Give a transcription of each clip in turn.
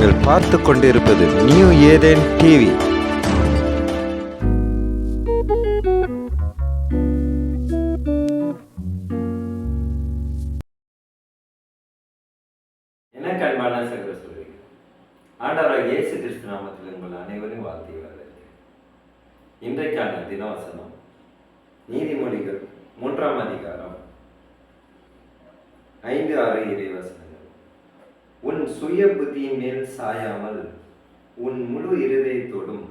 நீங்கள் பார்த்து கொண்டிருப்பது நியூ ஏதேன் டிவி. எனக்கு அன்பான சகோதர சகோதரிகளே, ஆண்டவராகிய இயேசு கிறிஸ்து நாமத்தில் உங்கள் அனைவரையும் வாழ்த்தி வரவேற்கிறேன். இன்றைக்கான தினவசனம் நீதிமொழிகள் 3ஆம் அதிகாரம் 5-6 இறைவசனங்கள். உன் சுய புத்தியின் மேல் சாயாமல் உன் முழு இருதயத்தோடும்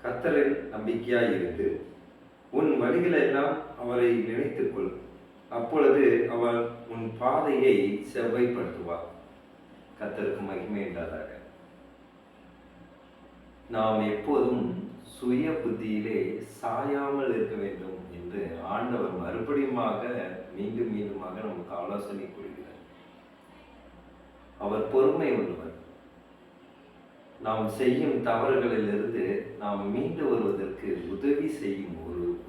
கர்த்தரில் நம்பிக்கையாயிருந்து உன் வழிகளெல்லாம் அவரை நினைத்துக்கொள். அப்பொழுது அவர் உன் பாதையை செவ்வாய்ப்படுத்துவார். கர்த்தருக்கு மகிமை உண்டாதாக. நாம் எப்போதும் சுய புத்தியிலே சாயாமல் இருக்க வேண்டும் என்று ஆண்டவர் மறுபடியுமாக மீண்டும் மீண்டுமாக நமக்கு ஆலோசனை கூறுகிறார். அவர் பொறுமை உள்ளவர். நாம் செய்யும் தவறுகளிலிருந்து நாம் மீண்டு வருவதற்கு உதவி செய்யும்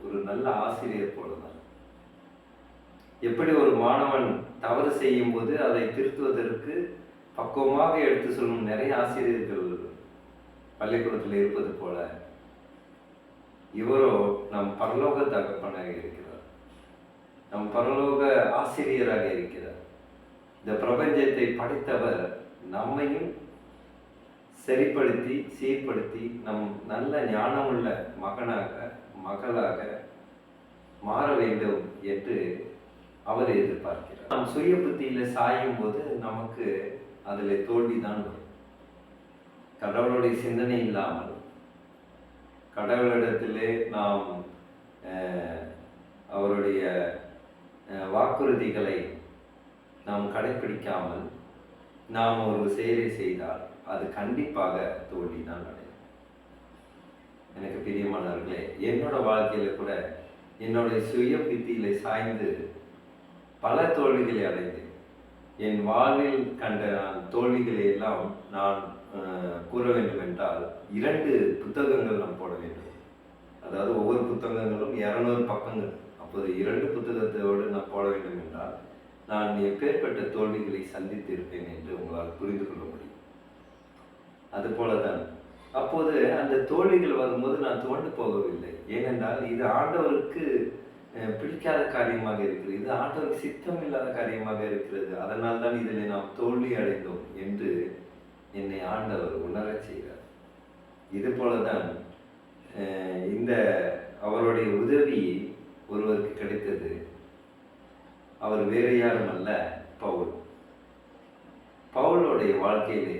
ஒரு நல்ல ஆசிரியர் போலதான். எப்படி ஒரு மாணவன் தவறு செய்யும் போது அதை திருத்துவதற்கு பக்குவமாக எடுத்து சொல்லும் நிறைய ஆசிரியர்கள் பள்ளிக்கூடத்தில் இருப்பது போல இவரோ நம் பரலோக தகப்பனாக இருக்கிறார், நம் பரலோக ஆசிரியராக இருக்கிறார். இந்த பிரபஞ்சத்தை படைத்தவர் நம்மையும் சரிப்படுத்தி சீர்படுத்தி நம் நல்ல ஞானமுள்ள மகனாக மகளாக மாற வேண்டும் என்று அவர் எதிர்பார்க்கிறார். நாம் சுய புத்தியில சாயும் போது நமக்கு அதில் தோல்விதான் வரும். கடவுளுடைய சிந்தனை இல்லாமல் கடவுளிடத்திலே நாம் அவருடைய வாக்குறுதிகளை நாம் கடைபிடிக்காமல் நாம் ஒரு செயலை செய்தால் அது கண்டிப்பாக தோல்வி தான் அடையும். எனக்கு பிரியமானவர்களே, என்னோட வாழ்க்கையில கூட என்னுடைய சுய புத்தியில சாய்ந்து பல தோல்விகளை அடைந்தேன். என் வாழ்வில் கண்ட தோல்விகளை எல்லாம் நான் கூற வேண்டும் என்றால் 2 புத்தகங்கள் நாம் போட வேண்டும். அதாவது ஒவ்வொரு புத்தகங்களும் 200 பக்கங்கள். அப்போது 2 புத்தகத்தோடு நான் போட வேண்டும் என்றால் நான் எப்பேற்பட்ட தோல்விகளை சந்தித்து இருப்பேன் என்று உங்களால் புரிந்து கொள்ள முடியும். அதுபோலதான் அப்போது அந்த தோல்விகள் வரும்போது நான் துவண்டு போகவில்லை. ஏனென்றால் இது ஆண்டவருக்கு பிடிக்காத காரியமாக இருக்கிறது, இது ஆண்டவருக்கு சித்தம் இல்லாத காரியமாக இருக்கிறது, அதனால் தான் இதில் நாம் தோல்வி அடைந்தோம் என்று என்னை ஆண்டவர் உணரச் செய்கிறார். இது போலதான் இந்த அவருடைய உதவி ஒருவருக்கு கிடைத்தது. அவர் வேறு யாரும் அல்ல, பவுல். பவுலுடைய வாழ்க்கையிலே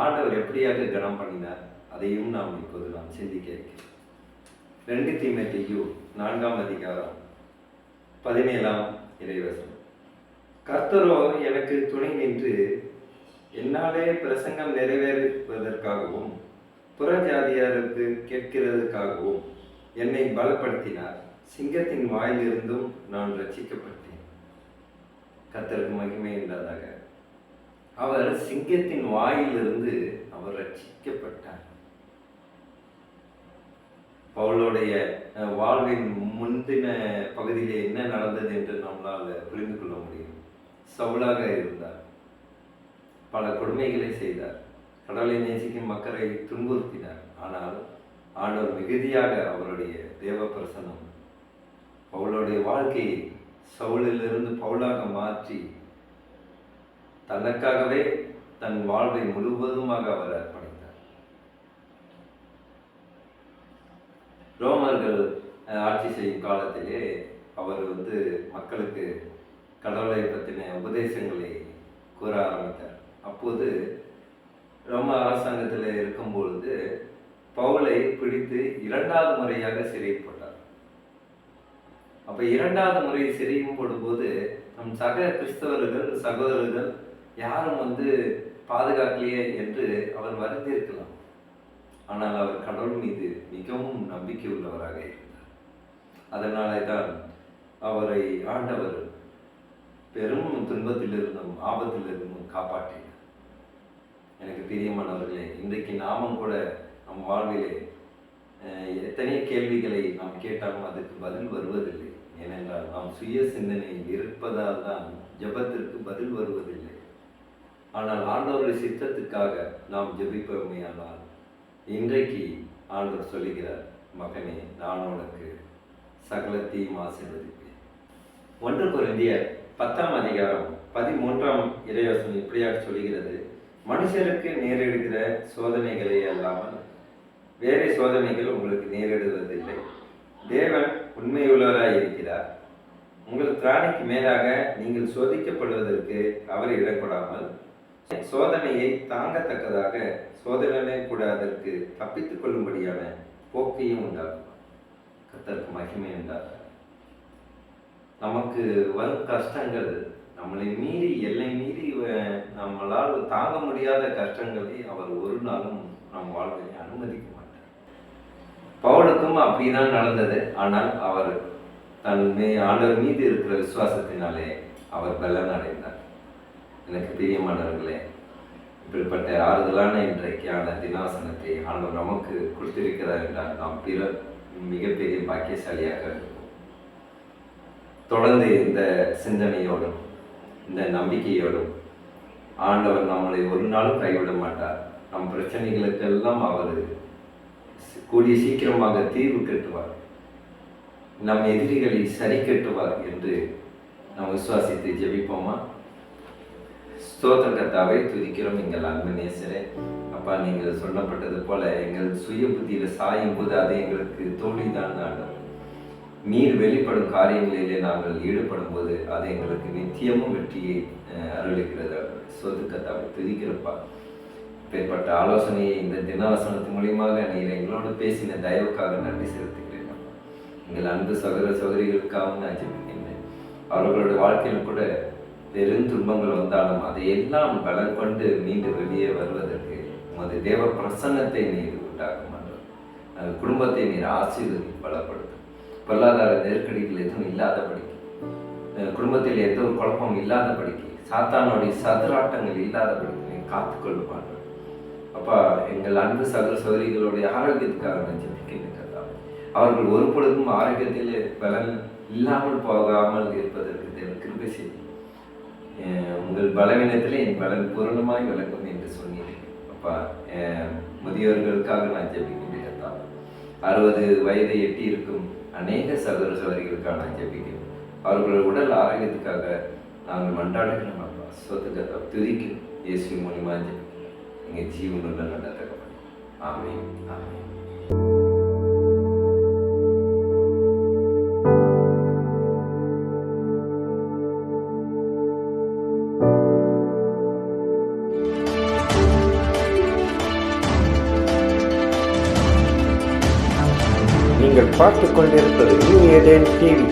ஆண்டவர் எப்படியாக கனம் பண்ணினார் அதையும் நாம் இப்போது நாம் சிந்திக்க இருக்கிறோம். 2 தீமோத்தேயு 4ஆம் அதிகாரம் 17ஆம் இறைவசனம். கர்த்தரோ எனக்கு துணை நின்று என்னாலே பிரசங்கம் நிறைவேறுவதற்காகவும் புறஜாதியாருக்கு கேட்கிறதுக்காகவும் என்னை பலப்படுத்தினார். சிங்கத்தின் வாயிலிருந்தும் நான் ரட்சிக்கப்பட்டேன். கர்த்தருக்கு மகிமை உண்டாதாக. அவர் சிங்கத்தின் வாயிலிருந்து அவர் ரட்சிக்கப்பட்டார். பவுலுடைய வாழ்வின் முந்தின பகுதியிலே என்ன நடந்தது என்று நம்மளால் புரிந்து கொள்ள முடியும். சவுலாக இருந்தார், பல கொடுமைகளை செய்தார், கடவுளை நேசிக்கும் மக்களை துன்புறுத்தினார். ஆனால் ஆண்டவர் மிகுதியாக அவருடைய தேவ பிரசன்னம் பவுலுடைய வாழ்க்கையை சவுலிலிருந்து பவுலாக மாற்றி தனக்காகவே தன் வாழ்வை முழுவதுமாக அவர் அர்ப்பணித்தார். ரோமர்கள் ஆட்சி செய்யும் காலத்திலே அவர் மக்களுக்கு கடவுளை பற்றின உபதேசங்களை கூற ஆரம்பித்தார். அப்போது ரோம அரசாங்கத்தில் இருக்கும்பொழுது பவுலை பிடித்து 2வது முறையாக சிறை போட்டார். அப்ப 2வது முறை சிறையும் போடும்போது நம் சக கிறிஸ்தவர்கள் சகோதரர்கள் யாரும் பாதுகாக்கலையே என்று அவர் வருந்திருக்கலாம். ஆனால் அவர் கடவுள் மீது மிகவும் நம்பிக்கை உள்ளவராக இருந்தார். அதனாலே தான் அவரை ஆண்டவர் பெரும் துன்பத்திலிருந்தும் ஆபத்திலிருந்தும் காப்பாற்றினார். எனக்கு பிரியமானவர்களே, இன்றைக்கு நாமும் கூட நம் வாழ்விலே எத்தனை கேள்விகளை நாம் கேட்டாலும் அதுக்கு பதில் வருவதில்லை. ஏனென்றால் நாம் சுய சிந்தனையில் இருப்பதால் தான் ஜெபத்திற்கு பதில் வருவதில்லை. ஆனால் ஆண்டவருடைய சித்தத்துக்காக நாம் ஜெபிப்போமேயானால் இன்றைக்கு ஆண்டவர் சொல்லுகிறார், மகனே, நான் உனக்கு சகலத்தையும் ஆசீர்வதிப்பேன். 1 கொரிந்தியர் 10ஆம் அதிகாரம் 13ஆம் இறைவசனம் இப்படியாக சொல்கிறது, மனுஷருக்கு நேரிடுகிற சோதனைகளே அல்லாமல் வேறு சோதனைகள் உங்களுக்கு நேரிடுவதில்லை. தேவன் உண்மையுள்ளவராய் இருக்கிறார். உங்கள் திராணிக்கு மேலாக நீங்கள் சோதிக்கப்படுவதற்கு அவர் இடப்படாமல் சோதனையை தாங்கத்தக்கதாக சோதனை கூட அதற்கு தப்பித்துக் கொள்ளும்படியான போக்கையும் உண்டாகும். கர்த்தருக்கு மகிமை உண்டாகும். நமக்கு வரும் கஷ்டங்கள் நம்மளை மீறி எல்லை மீறி நம்மளால் தாங்க முடியாத கஷ்டங்களை அவர் ஒரு நாளும் நம் வாழ்க்கையை அனுமதிக்க மாட்டார். பவுலுக்கும் அப்படிதான் நடந்தது. ஆனால் அவர் ஆண்டவர் மீது இருக்கிற விசுவாசத்தினாலே அவர் பலன் அடைந்தார். எனக்கு பிரியமானவர்களே, இப்படிப்பட்ட ஆறுதலான இன்றைக்கான தினாசனத்தை ஆண்டவர் நமக்கு கொடுத்திருக்கிறார் என்றால் நாம் பிறர் மிகப்பெரிய பாக்கியசாலியாக இருக்கும். தொடர்ந்து இந்த சிந்தனையோடும் இந்த நம்பிக்கையோடும் ஆண்டவர் நம்மளை ஒரு நாளும் கைவிட மாட்டார். நம் பிரச்சனைகளுக்கெல்லாம் அவர் கூடிய சீக்கிரமாக தீர்வு கட்டுவார். நம் எதிரிகளை சரி கட்டுவார் என்று நாம் விசுவாசித்து ஜெபிப்போமா? ஸ்தோத்திர கர்த்தாவை துதிக்கிறோம் எங்கள் அன்பு நேசரே. அப்பா, நீங்கள் சொல்லப்பட்டது போல எங்கள் சுய புத்தியில் சாயும் போது அது எங்களுக்கு தோல்விதான் ஆண்டவர். நீர் வெளிப்படும் காரியங்களிலே நாங்கள் ஈடுபடும் போது அது எங்களுக்கு நித்தியமும் வெற்றியை அருளிக்கிறது. ஸ்தோத்திர கர்த்தாவை துதிக்கிறப்பா. இப்பேற்பட்ட ஆலோசனையை இந்த தினவசனத்தின் மூலியமாக நீர் எங்களோடு பேசின தயவுக்காக நன்றி செலுத்துகிறேன். எங்கள் அன்பு சகோதர சகோதரிகளுக்காகவும் நான் ஜெபிக்கின்றேன். அவர்களுடைய வாழ்க்கையில் கூட பெரும் துன்பங்கள் வந்தாலும் அதையெல்லாம் பலன் கொண்டு மீண்டு வெளியே வருவதற்கு உமது தேவ பிரசன்னத்தை நீர் உண்டாக்க மாட்டோம். குடும்பத்தை நீர் ஆசீர்வதி பலப்படுத்தும். பொருளாதார நெருக்கடிகள் எதுவும் இல்லாதபடிக்கு, குடும்பத்தில் எந்த ஒரு குழப்பம் இல்லாதபடிக்கு, சாத்தானுடைய சதுராட்டங்கள் இல்லாதபடிக்கு நீ காத்துக்கொள்ள மாட்டோம். அப்பா, எங்கள் அன்பு சகோதர சகோதரிகளுடைய ஆரோக்கியத்துக்காக நான் ஜெபிக்கின்றேன். அவர்கள் ஒரு பொழுதும் ஆரோக்கியத்திலே பலன் இல்லாமல் போகாமல் இருப்பதற்கு தேவன் கிருபை செய்யும். உங்கள் பலவீனத்திலே என் பலன் பூரணமாய் விளக்கும் என்று சொன்னீர்கள். அப்பா, முதியோர்களுக்காக நான் ஜெபிக்கின்றேன். 60 வயதை எட்டி இருக்கும் அநேக சகோதர சகோதரிகளுக்காக நான் ஜெபிக்கிறேன். அவர்கள் உடல் ஆரோக்கியத்துக்காக நாங்கள் மன்றாடுகிறோம். அப்பா, சொத்துக்கத்தை துதிக்கும் இயேசு மூலியமாக ஜெபிக்கிறோம். எங்கள் ஜீவனுள்ள நடத்தக்கப்படும். ஆமென், ஆமென். நீங்கள் பார்த்துக் கொண்டிருப்பது நியூ ஏதேன் டிவி.